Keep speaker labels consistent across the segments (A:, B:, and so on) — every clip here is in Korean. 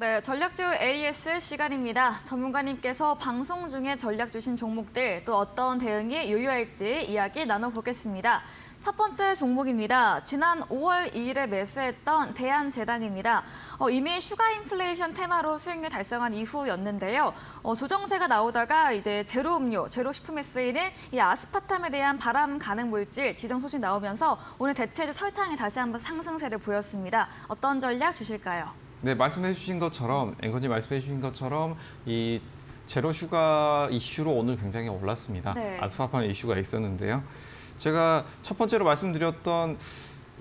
A: 네, 전략주 AS 시간입니다. 전문가님께서 방송 중에 전략 주신 종목들 또 어떤 대응이 유효할지 이야기 나눠보겠습니다. 첫 번째 종목입니다. 지난 5월 2일에 매수했던 대한제당입니다. 이미 슈가 인플레이션 테마로 수익률 달성한 이후였는데요. 조정세가 나오다가 이제 제로 음료, 제로 식품에 쓰이는 이 아스파탐에 대한 발암 가능 물질 지정 소식 나오면서 오늘 대체주 설탕이 다시 한번 상승세를 보였습니다. 어떤 전략 주실까요?
B: 네, 말씀해 주신 것처럼, 앵커님 말씀해 주신 것처럼 이 제로 슈가 이슈로 오늘 굉장히 올랐습니다.
A: 네.
B: 아스파탐 이슈가 있었는데요. 제가 첫 번째로 말씀드렸던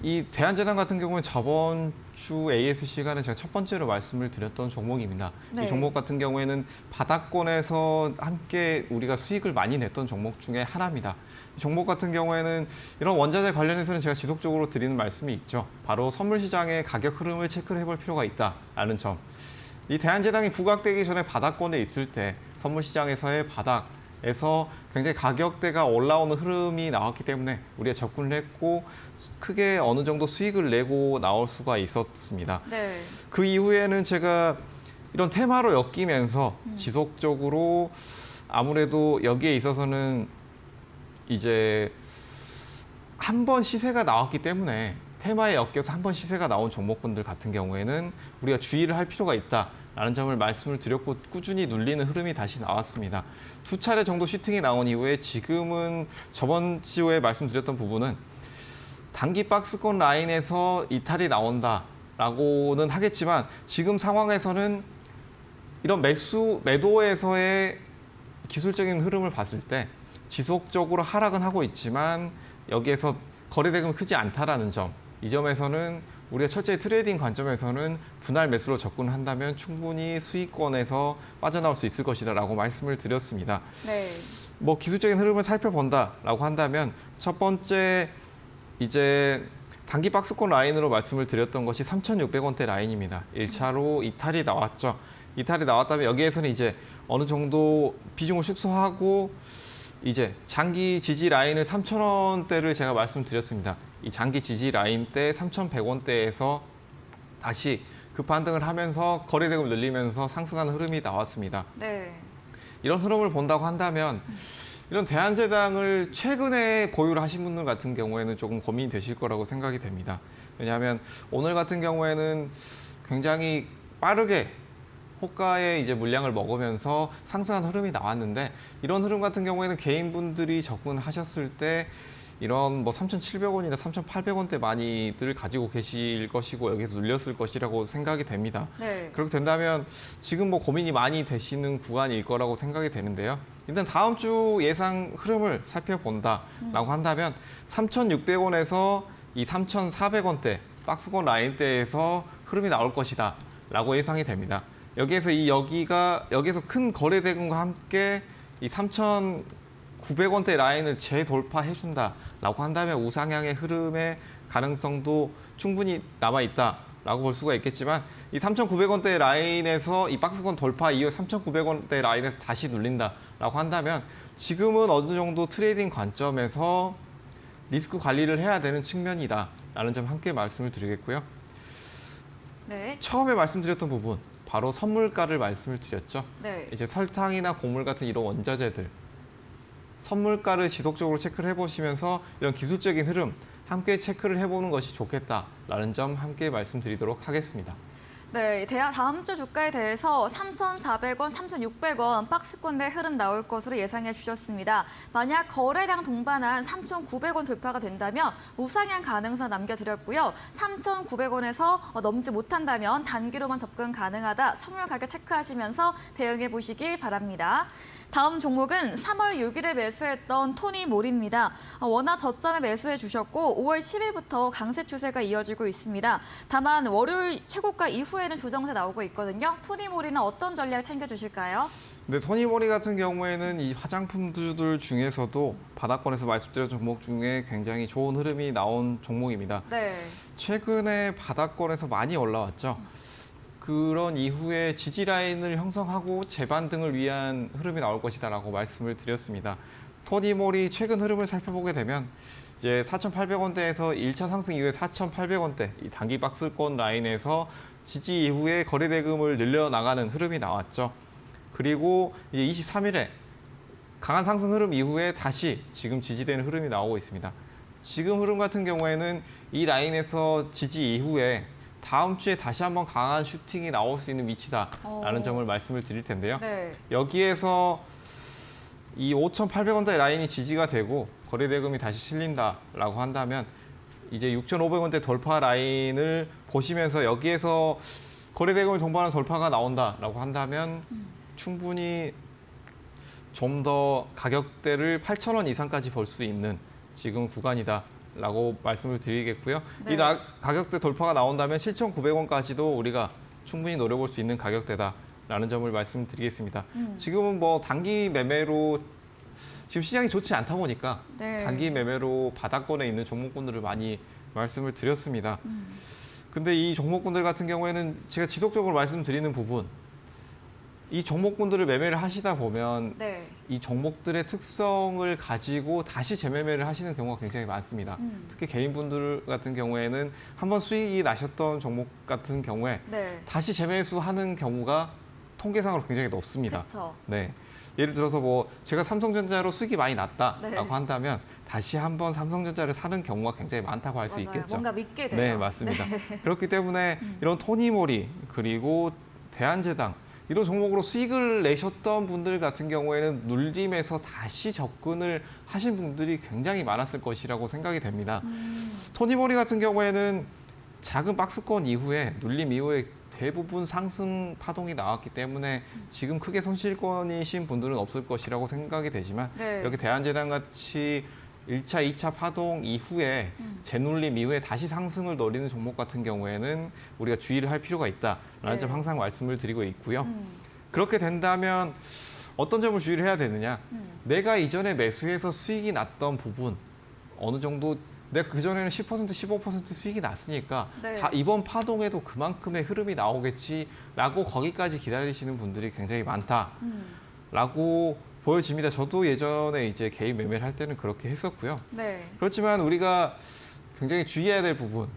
B: 이 대한제당 같은 경우는 저번 주 AS 시간에 제가 첫 번째로 말씀을 드렸던 종목입니다.
A: 네.
B: 이 종목 같은 경우에는 바닥권에서 함께 우리가 수익을 많이 냈던 종목 중에 하나입니다. 이 종목 같은 경우에는 이런 원자재 관련해서는 제가 지속적으로 드리는 말씀이 있죠. 바로 선물 시장의 가격 흐름을 체크를 해볼 필요가 있다라는 점. 이 대한제당이 부각되기 전에 바닥권에 있을 때 선물 시장에서의 바닥에서 굉장히 가격대가 올라오는 흐름이 나왔기 때문에 우리가 접근을 했고 크게 어느 정도 수익을 내고 나올 수가 있었습니다.
A: 네.
B: 그 이후에는 제가 이런 테마로 엮이면서 지속적으로 아무래도 여기에 있어서는 이제 한 번 시세가 나왔기 때문에 테마에 엮여서 한 번 시세가 나온 종목군들 같은 경우에는 우리가 주의를 할 필요가 있다라는 점을 말씀을 드렸고 꾸준히 눌리는 흐름이 다시 나왔습니다. 두 차례 정도 슈팅이 나온 이후에 지금은 저번 주에 말씀드렸던 부분은 단기 박스권 라인에서 이탈이 나온다라고는 하겠지만 지금 상황에서는 이런 매도에서의 기술적인 흐름을 봤을 때 지속적으로 하락은 하고 있지만 여기에서 거래 대금이 크지 않다라는 점, 이 점에서는 우리가 철저히 트레이딩 관점에서는 분할 매수로 접근한다면 충분히 수익권에서 빠져나올 수 있을 것이다라고 말씀을 드렸습니다.
A: 네.
B: 뭐 기술적인 흐름을 살펴본다라고 한다면 첫 번째 이제 단기 박스권 라인으로 말씀을 드렸던 것이 3,600원대 라인입니다. 1차로 이탈이 나왔죠. 이탈이 나왔다면 여기에서는 이제 어느 정도 비중을 축소하고 이제 장기 지지 라인을 3,000원대를 제가 말씀드렸습니다. 이 장기 지지 라인 때 3,100원대에서 다시 급반등을 하면서 거래 대금을 늘리면서 상승하는 흐름이 나왔습니다.
A: 네.
B: 이런 흐름을 본다고 한다면 이런 대한제당을 최근에 보유를 하신 분들 같은 경우에는 조금 고민이 되실 거라고 생각이 됩니다. 왜냐하면 오늘 같은 경우에는 굉장히 빠르게 호가의 이제 물량을 먹으면서 상승한 흐름이 나왔는데 이런 흐름 같은 경우에는 개인분들이 접근하셨을 때 이런 뭐 3,700원이나 3,800원대 많이들 가지고 계실 것이고 여기서 눌렸을 것이라고 생각이 됩니다.
A: 네.
B: 그렇게 된다면 지금 뭐 고민이 많이 되시는 구간일 거라고 생각이 되는데요. 일단 다음 주 예상 흐름을 살펴본다라고 한다면 3,600원에서 이 3,400원대 박스권 라인대에서 흐름이 나올 것이다 라고 예상이 됩니다. 여기에서 큰 거래 대금과 함께 이 3,900원대 라인을 재돌파해준다라고 한다면 우상향의 흐름의 가능성도 충분히 남아있다라고 볼 수가 있겠지만 이 3,900원대 라인에서 이 박스권 돌파 이후 3,900원대 라인에서 다시 눌린다라고 한다면 지금은 어느 정도 트레이딩 관점에서 리스크 관리를 해야 되는 측면이다라는 점 함께 말씀을 드리겠고요.
A: 네.
B: 처음에 말씀드렸던 부분 바로 선물가를 말씀을 드렸죠.
A: 네.
B: 이제 설탕이나 곡물 같은 이런 원자재들 선물가를 지속적으로 체크를 해보시면서 이런 기술적인 흐름 함께 체크를 해보는 것이 좋겠다라는 점 함께 말씀드리도록 하겠습니다.
A: 네, 다음 주 주가에 대해서 3,400원, 3,600원 박스권 내 흐름 나올 것으로 예상해 주셨습니다. 만약 거래량 동반한 3,900원 돌파가 된다면 우상향 가능성 남겨드렸고요. 3,900원에서 넘지 못한다면 단기로만 접근 가능하다. 선물 가격 체크하시면서 대응해 보시길 바랍니다. 다음 종목은 3월 6일에 매수했던 토니몰입니다. 워낙 저점에 매수해 주셨고 5월 10일부터 강세 추세가 이어지고 있습니다. 다만 월요일 최고가 이후에는 조정세 나오고 있거든요. 토니몰이는 어떤 전략 챙겨주실까요?
B: 근데 토니모리 같은 경우에는 이 화장품주들 중에서도 바닥권에서 말씀드린 종목 중에 굉장히 좋은 흐름이 나온 종목입니다.
A: 네.
B: 최근에 바닥권에서 많이 올라왔죠. 그런 이후에 지지 라인을 형성하고 재반등을 위한 흐름이 나올 것이다라고 말씀을 드렸습니다. 토니몰이 최근 흐름을 살펴보게 되면 이제 4,800원대에서 1차 상승 이후에 4,800원대 이 단기 박스권 라인에서 지지 이후에 거래 대금을 늘려나가는 흐름이 나왔죠. 그리고 이제 23일에 강한 상승 흐름 이후에 다시 지금 지지되는 흐름이 나오고 있습니다. 지금 흐름 같은 경우에는 이 라인에서 지지 이후에 다음 주에 다시 한번 강한 슈팅이 나올 수 있는 위치다라는 점을 말씀을 드릴 텐데요.
A: 네.
B: 여기에서 이 5,800원대 라인이 지지가 되고 거래 대금이 다시 실린다라고 한다면 이제 6,500원대 돌파 라인을 보시면서 여기에서 거래 대금을 동반한 돌파가 나온다라고 한다면 충분히 좀 더 가격대를 8,000원 이상까지 볼 수 있는 지금 구간이다라고 말씀을 드리겠고요.
A: 네.
B: 이 가격대 돌파가 나온다면 7,900원까지도 우리가 충분히 노려볼 수 있는 가격대다라는 점을 말씀드리겠습니다. 지금은 뭐 단기 매매로 지금 시장이 좋지 않다 보니까
A: 네.
B: 단기 매매로 바닥권에 있는 종목군들을 많이 말씀을 드렸습니다. 근데 이 종목군들 같은 경우에는 제가 지속적으로 말씀드리는 부분, 이 종목군들을 매매를 하시다 보면
A: 네.
B: 이 종목들의 특성을 가지고 다시 재매매를 하시는 경우가 굉장히 많습니다. 특히 개인분들 같은 경우에는 한번 수익이 나셨던 종목 같은 경우에
A: 네.
B: 다시 재매수하는 경우가 통계상으로 굉장히 높습니다.
A: 그렇죠.
B: 네. 예를 들어서 뭐 제가 삼성전자로 수익이 많이 났다라고
A: 네.
B: 한다면 다시 한번 삼성전자를 사는 경우가 굉장히 많다고 할 수
A: 맞아요.
B: 있겠죠.
A: 뭔가 믿게 돼요.
B: 네, 맞습니다. 그렇기 때문에 이런 토니모리 그리고 대한제당 이런 종목으로 수익을 내셨던 분들 같은 경우에는 눌림에서 다시 접근을 하신 분들이 굉장히 많았을 것이라고 생각이 됩니다. 토니모리 같은 경우에는 작은 박스권 이후에 눌림 이후에 대부분 상승 파동이 나왔기 때문에 지금 크게 손실권이신 분들은 없을 것이라고 생각이 되지만
A: 네.
B: 이렇게 대한제당 같이 1차, 2차 파동 이후에 재눌림 이후에 다시 상승을 노리는 종목 같은 경우에는 우리가 주의를 할 필요가 있다라는
A: 네.
B: 점 항상 말씀을 드리고 있고요. 그렇게 된다면 어떤 점을 주의를 해야 되느냐. 내가 이전에 매수해서 수익이 났던 부분 어느 정도 내가 그전에는 10%, 15% 수익이 났으니까
A: 네.
B: 이번 파동에도 그만큼의 흐름이 나오겠지라고 거기까지 기다리시는 분들이 굉장히 많다라고 보여집니다. 저도 예전에 이제 개인 매매를 할 때는 그렇게 했었고요.
A: 네.
B: 그렇지만 우리가 굉장히 주의해야 될 부분,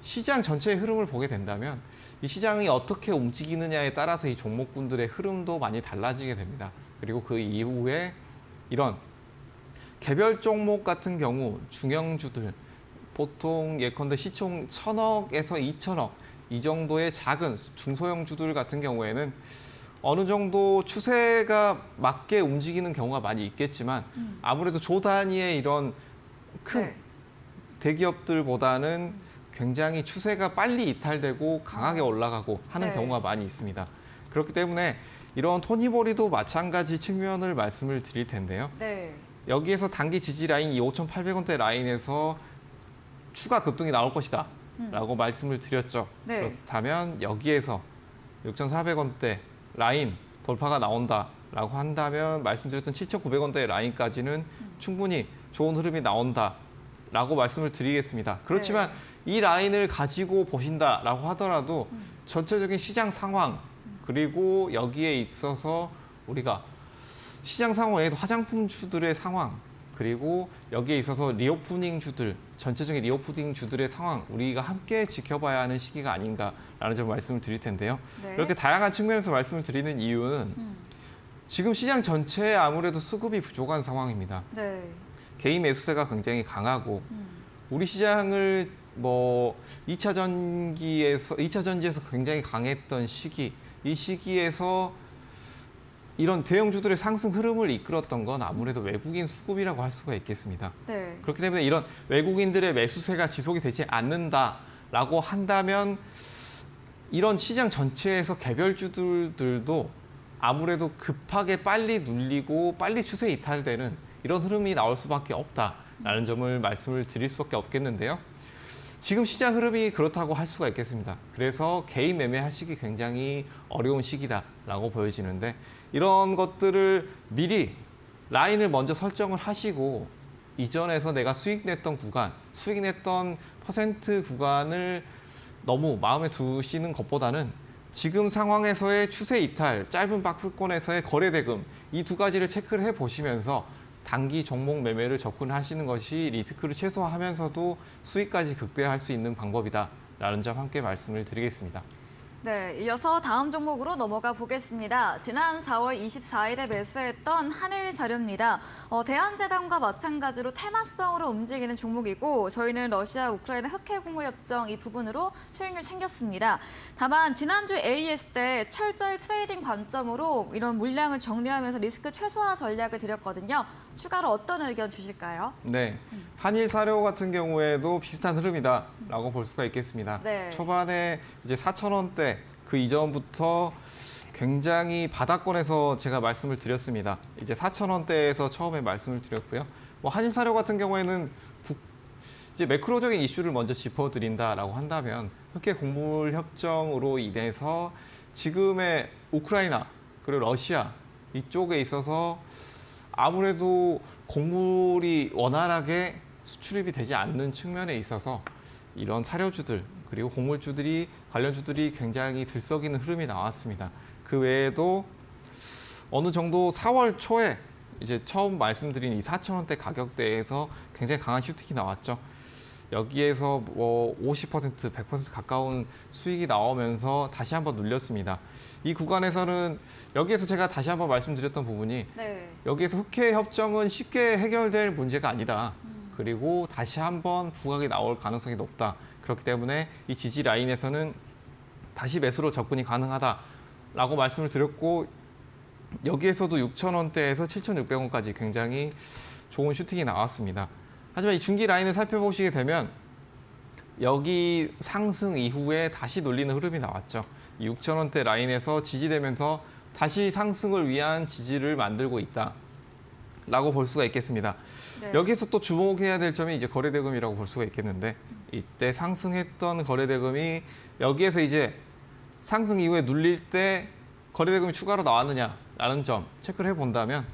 B: 시장 전체의 흐름을 보게 된다면 이 시장이 어떻게 움직이느냐에 따라서 이 종목군들의 흐름도 많이 달라지게 됩니다. 그리고 그 이후에 이런 개별 종목 같은 경우 중형주들 보통 예컨대 시총 1,000억에서 2,000억 이 정도의 작은 중소형주들 같은 경우에는 어느 정도 추세가 맞게 움직이는 경우가 많이 있겠지만 아무래도 조 단위의 이런 큰
A: 네.
B: 대기업들보다는 굉장히 추세가 빨리 이탈되고 강하게 올라가고 하는
A: 네.
B: 경우가 많이 있습니다. 그렇기 때문에 이런 토니모리도 마찬가지 측면을 말씀을 드릴 텐데요.
A: 네.
B: 여기에서 단기 지지 라인 이 5,800원대 라인에서 추가 급등이 나올 것이다 라고 말씀을 드렸죠.
A: 네.
B: 그렇다면 여기에서 6,400원대 라인 돌파가 나온다라고 한다면 말씀드렸던 7,900원대 라인까지는 충분히 좋은 흐름이 나온다라고 말씀을 드리겠습니다. 그렇지만 이 라인을 가지고 보신다라고 하더라도 전체적인 시장 상황 그리고 여기에 있어서 우리가 시장 상황에도 화장품주들의 상황 그리고 여기에 있어서 리오프닝 주들 전체적인 리오프닝 주들의 상황 우리가 함께 지켜봐야 하는 시기가 아닌가라는 점을 말씀을 드릴 텐데요.
A: 네.
B: 이렇게 다양한 측면에서 말씀을 드리는 이유는 지금 시장 전체에 아무래도 수급이 부족한 상황입니다.
A: 네.
B: 개인 매수세가 굉장히 강하고 우리 시장을 뭐 2차 전지에서 굉장히 강했던 시기 이 시기에서 이런 대형주들의 상승 흐름을 이끌었던 건 아무래도 외국인 수급이라고 할 수가 있겠습니다.
A: 네.
B: 그렇기 때문에 이런 외국인들의 매수세가 지속이 되지 않는다라고 한다면 이런 시장 전체에서 개별주들도 아무래도 급하게 빨리 눌리고 빨리 추세 이탈되는 이런 흐름이 나올 수밖에 없다라는 점을 말씀을 드릴 수밖에 없겠는데요. 지금 시장 흐름이 그렇다고 할 수가 있겠습니다. 그래서 개인 매매하시기 굉장히 어려운 시기다라고 보여지는데 이런 것들을 미리 라인을 먼저 설정을 하시고 이전에서 내가 수익 냈던 구간, 수익 냈던 퍼센트 구간을 너무 마음에 두시는 것보다는 지금 상황에서의 추세 이탈, 짧은 박스권에서의 거래 대금 이 두 가지를 체크를 해보시면서 단기 종목 매매를 접근하시는 것이 리스크를 최소화하면서도 수익까지 극대화할 수 있는 방법이다라는 점 함께 말씀을 드리겠습니다.
A: 네, 이어서 다음 종목으로 넘어가 보겠습니다. 지난 4월 24일에 매수했던 한일사료입니다. 대한제당과 마찬가지로 테마성으로 움직이는 종목이고 저희는 러시아, 우크라이나 흑해 공모 협정 이 부분으로 수익률 챙겼습니다. 다만 지난주 AES 때 철저히 트레이딩 관점으로 이런 물량을 정리하면서 리스크 최소화 전략을 드렸거든요. 추가로 어떤 의견 주실까요?
B: 네, 한일 사료 같은 경우에도 비슷한 흐름이다라고 볼 수가 있겠습니다.
A: 네.
B: 초반에 이제 4,000원대 그 이전부터 굉장히 바닥권에서 제가 말씀을 드렸습니다. 이제 4,000원대에서 처음에 말씀을 드렸고요. 뭐 한일 사료 같은 경우에는 이제 매크로적인 이슈를 먼저 짚어드린다라고 한다면 흑해 곡물 협정으로 인해서 지금의 우크라이나 그리고 러시아 이쪽에 있어서 아무래도 곡물이 원활하게 수출입이 되지 않는 측면에 있어서 이런 사료주들 그리고 곡물주들이 관련주들이 굉장히 들썩이는 흐름이 나왔습니다. 그 외에도 어느 정도 4월 초에 이제 처음 말씀드린 이 4,000원대 가격대에서 굉장히 강한 슈팅이 나왔죠. 여기에서 뭐 50%, 100% 가까운 수익이 나오면서 다시 한번 눌렸습니다. 이 구간에서는 여기에서 제가 다시 한번 말씀드렸던 부분이
A: 네.
B: 여기에서 흑해 협정은 쉽게 해결될 문제가 아니다. 그리고 다시 한번 부각이 나올 가능성이 높다. 그렇기 때문에 이 지지 라인에서는 다시 매수로 접근이 가능하다라고 말씀을 드렸고 여기에서도 6,000원대에서 7,600원까지 굉장히 좋은 슈팅이 나왔습니다. 하지만 이 중기 라인을 살펴보시게 되면 여기 상승 이후에 다시 눌리는 흐름이 나왔죠. 이 6,000원대 라인에서 지지되면서 다시 상승을 위한 지지를 만들고 있다라고 볼 수가 있겠습니다.
A: 네.
B: 여기서 또 주목해야 될 점이 이제 거래대금이라고 볼 수가 있겠는데 이때 상승했던 거래대금이 여기에서 이제 상승 이후에 눌릴 때 거래대금이 추가로 나왔느냐라는 점 체크를 해본다면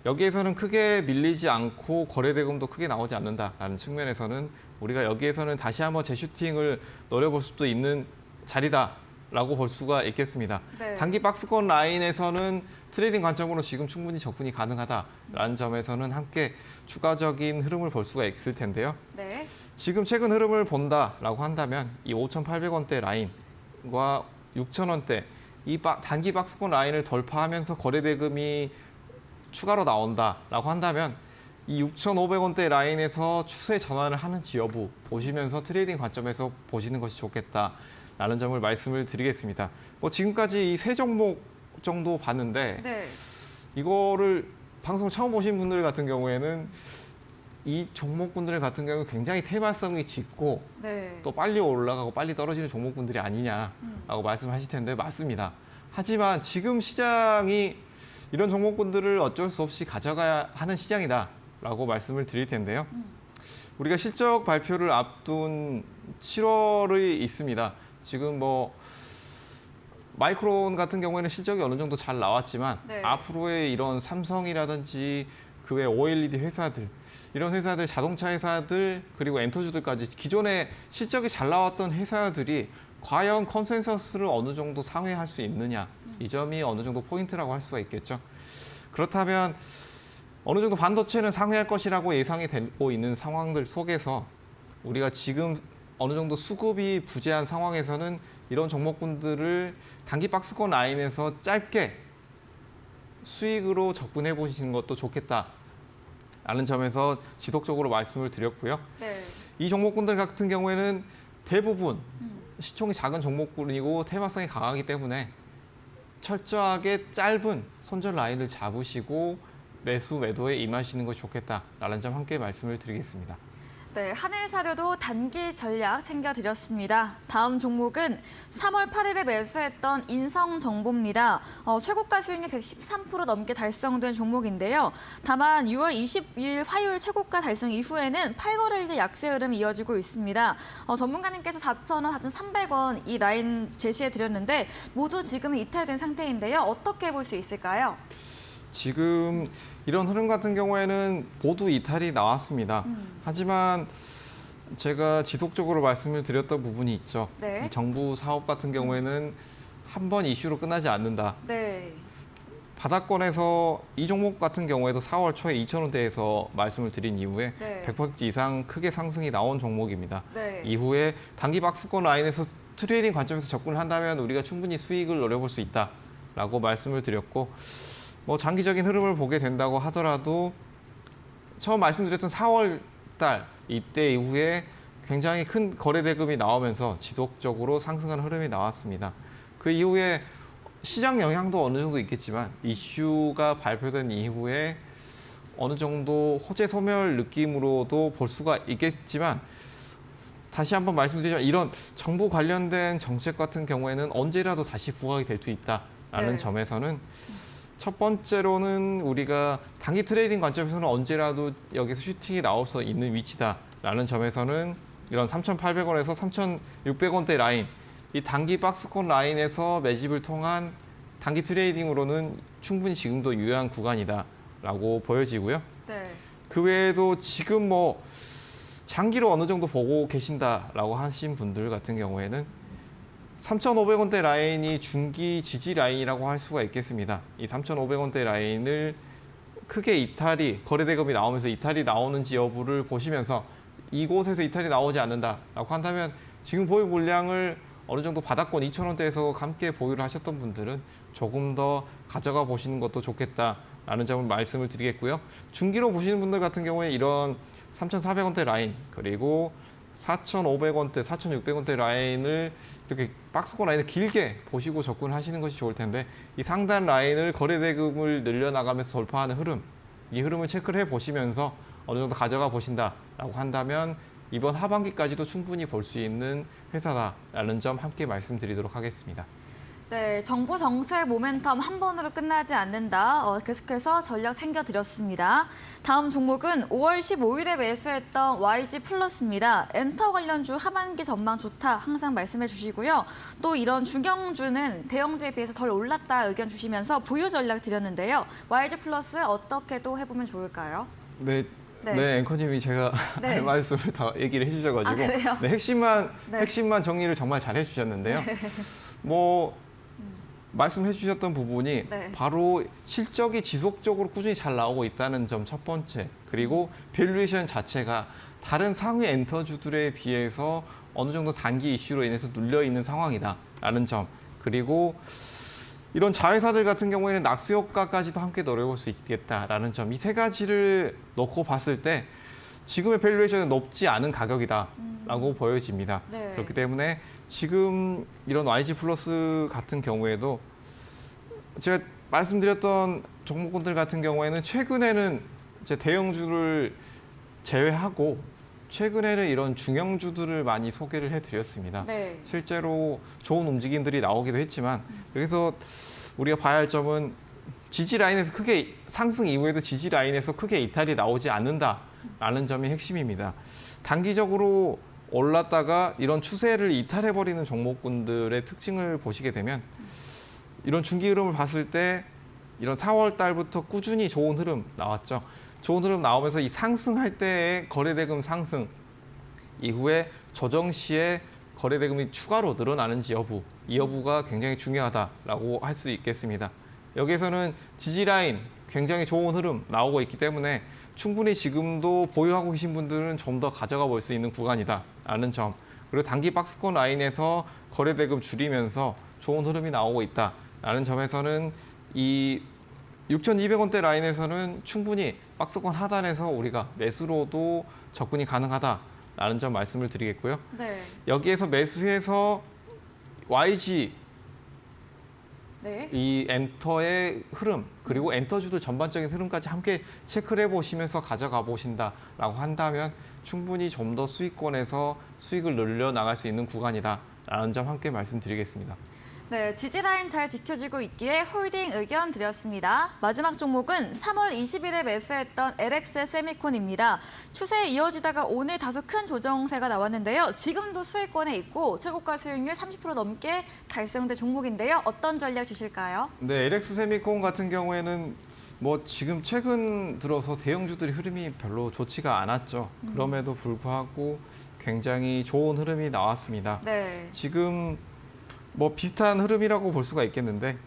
B: 여기에서는 크게 밀리지 않고 거래대금도 크게 나오지 않는다라는 측면에서는 우리가 여기에서는 다시 한번 재슈팅을 노려볼 수도 있는 자리다라고 볼 수가 있겠습니다.
A: 네.
B: 단기 박스권 라인에서는 트레이딩 관점으로 지금 충분히 접근이 가능하다라는 점에서는 함께 추가적인 흐름을 볼 수가 있을 텐데요.
A: 네.
B: 지금 최근 흐름을 본다라고 한다면 이 5,800원대 라인과 6,000원대 이 단기 박스권 라인을 돌파하면서 거래대금이 추가로 나온다라고 한다면 이 6,500원대 라인에서 추세 전환을 하는지 여부 보시면서 트레이딩 관점에서 보시는 것이 좋겠다라는 점을 말씀을 드리겠습니다. 뭐 지금까지 이 세 종목 정도 봤는데
A: 네.
B: 이거를 방송 처음 보신 분들 같은 경우에는 이 종목군들 같은 경우 굉장히 테마성이 짙고
A: 네.
B: 또 빨리 올라가고 빨리 떨어지는 종목군들이 아니냐라고 말씀하실 텐데 맞습니다. 하지만 지금 시장이 이런 종목군들을 어쩔 수 없이 가져가야 하는 시장이다라고 말씀을 드릴 텐데요. 우리가 실적 발표를 앞둔 7월이 있습니다. 지금 뭐 마이크론 같은 경우에는 실적이 어느 정도 잘 나왔지만
A: 네.
B: 앞으로의 이런 삼성이라든지 그 외 OLED 회사들 이런 회사들 자동차 회사들 그리고 엔터주들까지 기존에 실적이 잘 나왔던 회사들이 과연 컨센서스를 어느 정도 상회할 수 있느냐 이 점이 어느 정도 포인트라고 할 수가 있겠죠. 그렇다면 어느 정도 반도체는 상회할 것이라고 예상이 되고 있는 상황들 속에서 우리가 지금 어느 정도 수급이 부재한 상황에서는 이런 종목군들을 단기 박스권 라인에서 짧게 수익으로 접근해 보시는 것도 좋겠다라는 점에서 지속적으로 말씀을 드렸고요.
A: 네.
B: 이 종목군들 같은 경우에는 대부분 시총이 작은 종목군이고 테마성이 강하기 때문에 철저하게 짧은 손절 라인을 잡으시고 매수 매도에 임하시는 것이 좋겠다라는 점 함께 말씀을 드리겠습니다.
A: 네, 한일사료도 단기 전략 챙겨드렸습니다. 다음 종목은 3월 8일에 매수했던 인성정보입니다. 최고가 수익률 113% 넘게 달성된 종목인데요. 다만 6월 22일 화요일 최고가 달성 이후에는 8거래일째 약세 흐름이 이어지고 있습니다. 전문가님께서 4,000원, 4,300원 이 라인 제시해드렸는데 모두 지금은 이탈된 상태인데요. 어떻게 볼 수 있을까요?
B: 지금 이런 흐름 같은 경우에는 모두 이탈이 나왔습니다. 하지만 제가 지속적으로 말씀을 드렸던 부분이 있죠.
A: 네.
B: 이 정부 사업 같은 경우에는 한 번 이슈로 끝나지 않는다.
A: 네.
B: 바닥권에서 이 종목 같은 경우에도 4월 초에 2,000원대에서 말씀을 드린 이후에
A: 네.
B: 100% 이상 크게 상승이 나온 종목입니다.
A: 네.
B: 이후에 단기 박스권 라인에서 트레이딩 관점에서 접근을 한다면 우리가 충분히 수익을 노려볼 수 있다라고 말씀을 드렸고, 뭐 장기적인 흐름을 보게 된다고 하더라도 처음 말씀드렸던 4월 달 이때 이후에 굉장히 큰 거래 대금이 나오면서 지속적으로 상승하는 흐름이 나왔습니다. 그 이후에 시장 영향도 어느 정도 있겠지만 이슈가 발표된 이후에 어느 정도 호재 소멸 느낌으로도 볼 수가 있겠지만, 다시 한번 말씀드리자면 이런 정부 관련된 정책 같은 경우에는 언제라도 다시 부각이 될 수 있다라는
A: 네.
B: 점에서는 첫 번째로는 우리가 단기 트레이딩 관점에서는 언제라도 여기서 슈팅이 나올 수 있는 위치다라는 점에서는 이런 3,800원에서 3,600원대 라인, 이 단기 박스권 라인에서 매집을 통한 단기 트레이딩으로는 충분히 지금도 유효한 구간이다라고 보여지고요.
A: 네.
B: 그 외에도 지금 뭐 장기로 어느 정도 보고 계신다라고 하신 분들 같은 경우에는 3,500원대 라인이 중기 지지 라인이라고 할 수가 있겠습니다. 이 3,500원대 라인을 크게 이탈이, 거래 대금이 나오면서 이탈이 나오는지 여부를 보시면서 이곳에서 이탈이 나오지 않는다라고 한다면 지금 보유 물량을 어느 정도 바닥권 2,000원대에서 함께 보유를 하셨던 분들은 조금 더 가져가 보시는 것도 좋겠다라는 점을 말씀을 드리겠고요. 중기로 보시는 분들 같은 경우에 이런 3,400원대 라인, 그리고 4,500원대, 4,600원대 라인을 이렇게 박스권 라인을 길게 보시고 접근하시는 것이 좋을 텐데, 이 상단 라인을 거래 대금을 늘려나가면서 돌파하는 흐름, 이 흐름을 체크를 해 보시면서 어느 정도 가져가 보신다라고 한다면 이번 하반기까지도 충분히 볼 수 있는 회사다라는 점 함께 말씀드리도록 하겠습니다.
A: 네, 정부 정책 모멘텀 한 번으로 끝나지 않는다. 계속해서 전략 챙겨드렸습니다. 다음 종목은 5월 15일에 매수했던 YG 플러스입니다. 엔터 관련주 하반기 전망 좋다 항상 말씀해 주시고요. 또 이런 중형주는 대형주에 비해서 덜 올랐다 의견 주시면서 보유 전략 드렸는데요. YG 플러스 어떻게 또 해보면 좋을까요?
B: 네.
A: 네.
B: 네, 앵커님이 제가
A: 네.
B: 할 말씀을 다 얘기를 해주셔가지고,
A: 아, 그래요?
B: 네, 핵심만 정리를 정말 잘 해주셨는데요. 뭐 말씀해 주셨던 부분이
A: 네.
B: 바로 실적이 지속적으로 꾸준히 잘 나오고 있다는 점 첫 번째, 그리고 밸류에이션 자체가 다른 상위 엔터주들에 비해서 어느 정도 단기 이슈로 인해서 눌려 있는 상황이다라는 점, 그리고 이런 자회사들 같은 경우에는 낙수 효과까지도 함께 노려볼 수 있겠다라는 점, 이 세 가지를 놓고 봤을 때 지금의 밸류에이션은 높지 않은 가격이다라고 보여집니다.
A: 네.
B: 그렇기 때문에 지금 이런 YG 플러스 같은 경우에도 제가 말씀드렸던 종목군들 같은 경우에는 최근에는 이제 대형주를 제외하고 최근에는 이런 중형주들을 많이 소개를 해드렸습니다.
A: 네.
B: 실제로 좋은 움직임들이 나오기도 했지만, 여기서 우리가 봐야 할 점은 지지 라인에서 크게 상승 이후에도 지지 라인에서 크게 이탈이 나오지 않는다라는 점이 핵심입니다. 단기적으로 올랐다가 이런 추세를 이탈해버리는 종목군들의 특징을 보시게 되면, 이런 중기 흐름을 봤을 때 이런 4월 달부터 꾸준히 좋은 흐름 나왔죠. 좋은 흐름 나오면서 이 상승할 때의 거래대금 상승 이후에 조정 시에 거래대금이 추가로 늘어나는지 여부, 이 여부가 굉장히 중요하다라고 할 수 있겠습니다. 여기에서는 지지라인 굉장히 좋은 흐름 나오고 있기 때문에 충분히 지금도 보유하고 계신 분들은 좀 더 가져가 볼 수 있는 구간이다라는 점, 그리고 단기 박스권 라인에서 거래대금 줄이면서 좋은 흐름이 나오고 있다라는 점에서는 이 6,200원대 라인에서는 충분히 박스권 하단에서 우리가 매수로도 접근이 가능하다라는 점 말씀을 드리겠고요.
A: 네.
B: 여기에서 매수해서 YG
A: 네.
B: 이 엔터의 흐름, 그리고 엔터주도 전반적인 흐름까지 함께 체크를 해보시면서 가져가 보신다라고 한다면 충분히 좀 더 수익권에서 수익을 늘려 나갈 수 있는 구간이다라는 점 함께 말씀드리겠습니다.
A: 네, 지지라인 잘 지켜지고 있기에 홀딩 의견 드렸습니다. 마지막 종목은 3월 20일에 매수했던 LX 세미콘입니다. 추세 이어지다가 오늘 다소 큰 조정세가 나왔는데요. 지금도 수익권에 있고 최고가 수익률 30% 넘게 달성된 종목인데요. 어떤 전략 주실까요?
B: 네, LX 세미콘 같은 경우에는 뭐 지금 최근 들어서 대형주들의 흐름이 별로 좋지가 않았죠. 그럼에도 불구하고 굉장히 좋은 흐름이 나왔습니다.
A: 네.
B: 지금 뭐 비슷한 흐름이라고 볼 수가 있겠는데,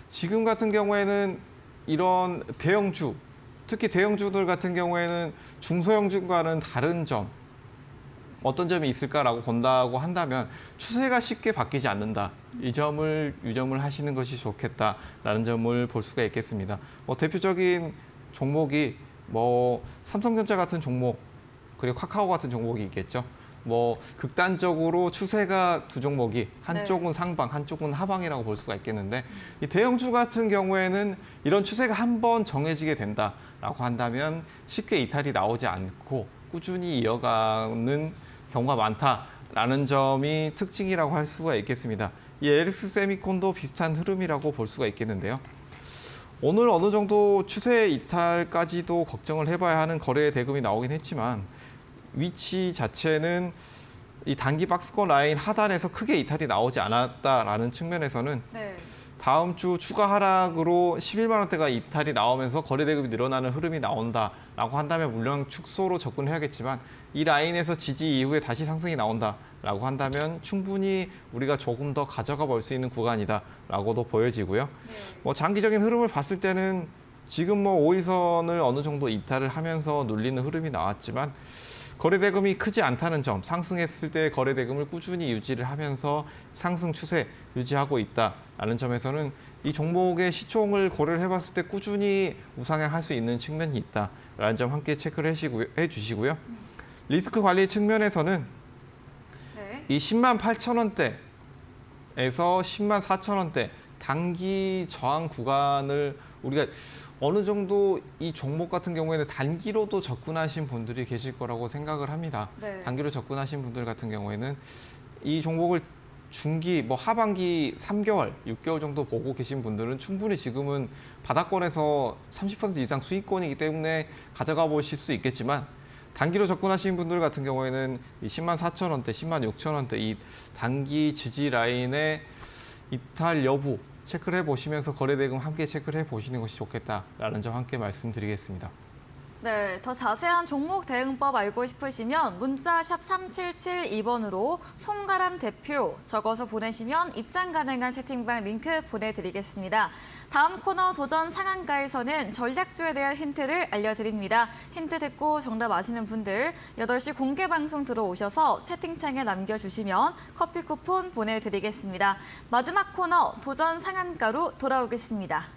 B: 지금 같은 경우에는 이런 대형주, 특히 대형주들 같은 경우에는 중소형주과는 다른 점, 어떤 점이 있을까라고 본다고 한다면 추세가 쉽게 바뀌지 않는다. 이 점을 유념을 하시는 것이 좋겠다라는 점을 볼 수가 있겠습니다. 대표적인 종목이 삼성전자 같은 종목 그리고 카카오 같은 종목이 있겠죠. 극단적으로 추세가 두 종목이 한쪽은 상방, 한쪽은 하방이라고 볼 수가 있겠는데 이 대형주 같은 경우에는 이런 추세가 한번 정해지게 된다라고 한다면 쉽게 이탈이 나오지 않고 꾸준히 이어가는 경우가 많다라는 점이 특징이라고 할 수가 있겠습니다. 이 LX 세미콘도 비슷한 흐름이라고 볼 수가 있겠는데요. 오늘 어느 정도 추세 이탈까지도 걱정을 해봐야 하는 거래 대금이 나오긴 했지만 위치 자체는 이 단기 박스권 라인 하단에서 크게 이탈이 나오지 않았다라는 측면에서는 다음 주 추가 하락으로 11만 원대가 이탈이 나오면서 거래 대금이 늘어나는 흐름이 나온다라고 한다면 물량 축소로 접근해야겠지만 이 라인에서 지지 이후에 다시 상승이 나온다라고 한다면 충분히 우리가 조금 더 가져가 볼 수 있는 구간이다라고도 보여지고요. 장기적인 흐름을 봤을 때는 지금 5일선을 어느 정도 이탈을 하면서 눌리는 흐름이 나왔지만 거래 대금이 크지 않다는 점, 상승했을 때 거래 대금을 꾸준히 유지를 하면서 상승 추세 유지하고 있다라는 점에서는 이 종목의 시총을 고려를 해봤을 때 꾸준히 우상향할 수 있는 측면이 있다라는 점 함께 체크를 해주시고요. 리스크 관리 측면에서는 이 10만 8천 원대에서 10만 4천 원대 단기 저항 구간을 우리가 어느 정도 이 종목 같은 경우에는 단기로도 접근하신 분들이 계실 거라고 생각을 합니다. 단기로 접근하신 분들 같은 경우에는 이 종목을 중기, 하반기 3개월, 6개월 정도 보고 계신 분들은 충분히 지금은 바닥권에서 30% 이상 수익권이기 때문에 가져가 보실 수 있겠지만 단기로 접근하신 분들 같은 경우에는 이 10만 4천 원대, 10만 6천 원대 이 단기 지지 라인의 이탈 여부 체크를 해보시면서 거래 대금 함께 체크를 해보시는 것이 좋겠다라는 점 함께 말씀드리겠습니다.
A: 네, 더 자세한 종목 대응법 알고 싶으시면 문자 샵 3772번으로 송가람 대표 적어서 보내시면 입장 가능한 채팅방 링크 보내드리겠습니다. 다음 코너 도전 상한가에서는 전략주에 대한 힌트를 알려드립니다. 힌트 듣고 정답 아시는 분들 8시 공개 방송 들어오셔서 채팅창에 남겨주시면 커피 쿠폰 보내드리겠습니다. 마지막 코너 도전 상한가로 돌아오겠습니다.